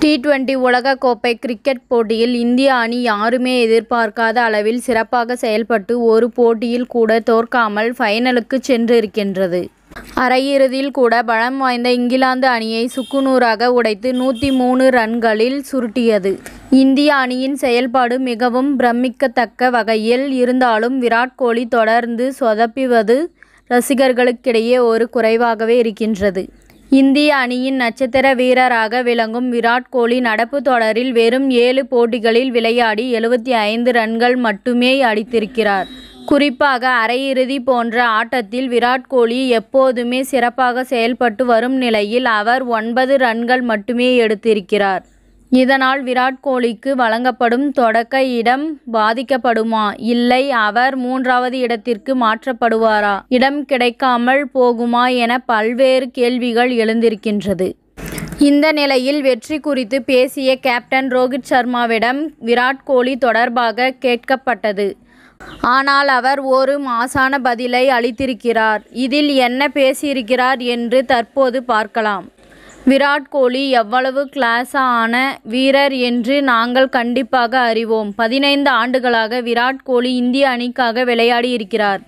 T20 உலகக்கோப்பை cricket போட்டியில் இந்திய அணி யாருமே எதிர்பார்க்காத அளவில் சிறப்பாக செயல்பட்டு ஒரு போட்டியில் கூட தோற்காமல் ஃபைனலுக்கு சென்றிருக்கின்றது. அரையிறுதியில் கூட பலம் வாய்ந்த இங்கிலாந்து அணியை சுக்குநூறாக உடைத்து 103 ரன்களில் சுருட்டியது. இந்திய அணியின் செயல்பாடு மிகவும் பிரமிக்கத்தக்க வகையில் இருந்தாலும் விராட் கோலி தொடர்ந்து சொதப்புவது ரசிகர்களுக்கிடையே ஒரு குறைவாகவே இருக்கின்றது. இந்திய அணியின் நட்சத்திர வீரராக விளங்கும் விராட் கோலி நடப்பு தொடரில் வெறும் 7 போட்டிகளில் விளையாடி 75 ரன்கள் மட்டுமே அடித்திருக்கிறார். குறிப்பாக அரையிறுதி போன்ற ஆட்டத்தில் விராட் கோலி எப்போதுமே சிறப்பாக செயல்பட்டு வரும் நிலையில் அவர் 9 ரன்கள் மட்டுமே எடுத்திருக்கிறார். இதனால் விராட் கோலிக்கு வழங்கப்படும் தொடக்க இடம் பாதிக்கப்படுமா, இல்லை அவர் 3வது இடத்திற்கு மாற்றப்படுவாரா, இடம் கிடைக்காமல் போகுமா என பல்வேறு கேள்விகள் எழுந்திருக்கின்றது. இந்த நிலையில் வெற்றி குறித்து பேசிய கேப்டன் ரோஹித் சர்மாவிடம் விராட் கோலி தொடர்பாக கேட்கப்பட்டது. ஆனால் அவர் ஒரு மாசான பதிலை அளித்திருக்கிறார். இதில் என்ன பேசியிருக்கிறார் என்று தற்போது பார்க்கலாம். விராட் கோலி எவ்வளவு கிளாஸான வீரர் என்று நாங்கள் கண்டிப்பாக அறிவோம். 15 ஆண்டுகளாக விராட் கோலி இந்திய அணிக்காக விளையாடி இருக்கிறார்.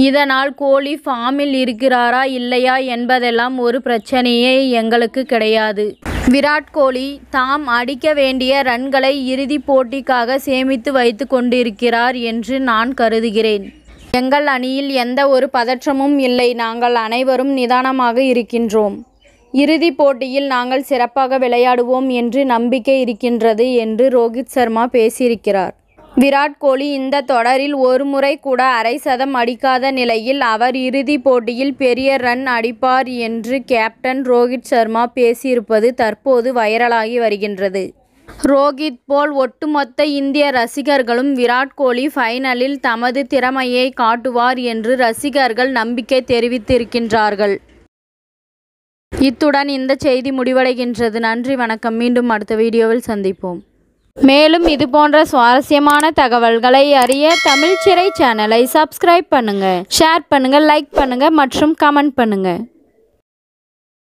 இதனால் கோலி ஃபார்மில் இருக்கிறாரா இல்லையா என்பதெல்லாம் ஒரு பிரச்சனையே எங்களுக்கு கிடையாது. விராட் கோலி தாம் அடிக்க வேண்டிய ரன்களை இறுதி போட்டிக்காக சேமித்து வைத்து கொண்டிருக்கிறார் என்று நான் கருதுகிறேன். எங்கள் அணியில் எந்த ஒரு பதற்றமும் இல்லை. நாங்கள் அனைவரும் நிதானமாக இருக்கின்றோம். இறுதி போட்டியில் நாங்கள் சிறப்பாக விளையாடுவோம் என்று நம்பிக்கை இருக்கின்றது என்று ரோஹித் சர்மா பேசியிருக்கிறார். விராட் கோலி இந்த தொடரில் ஒரு முறை கூட அரை சதம் அடிக்காத நிலையில் அவர் இறுதி போட்டியில் பெரிய ரன் அடிப்பார் என்று கேப்டன் ரோஹித் சர்மா பேசியிருப்பது தற்போது வைரலாகி வருகின்றது. ரோஹித் போல் ஒட்டுமொத்த இந்திய ரசிகர்களும் விராட் கோலி ஃபைனலில் தமது திறமையை காட்டுவார் என்று ரசிகர்கள் நம்பிக்கை தெரிவித்திருக்கின்றார்கள். இத்துடன் இந்த செய்தி முடிவடைகின்றது. நன்றி, வணக்கம். மீண்டும் அடுத்த வீடியோவில் சந்திப்போம். மேலும் இதுபோன்ற சுவாரஸ்யமான தகவல்களை அறிய தமிழ் சிறை சேனலை சப்ஸ்கிரைப் பண்ணுங்க, ஷேர் பண்ணுங்க, லைக் பண்ணுங்க மற்றும் கமெண்ட் பண்ணுங்க.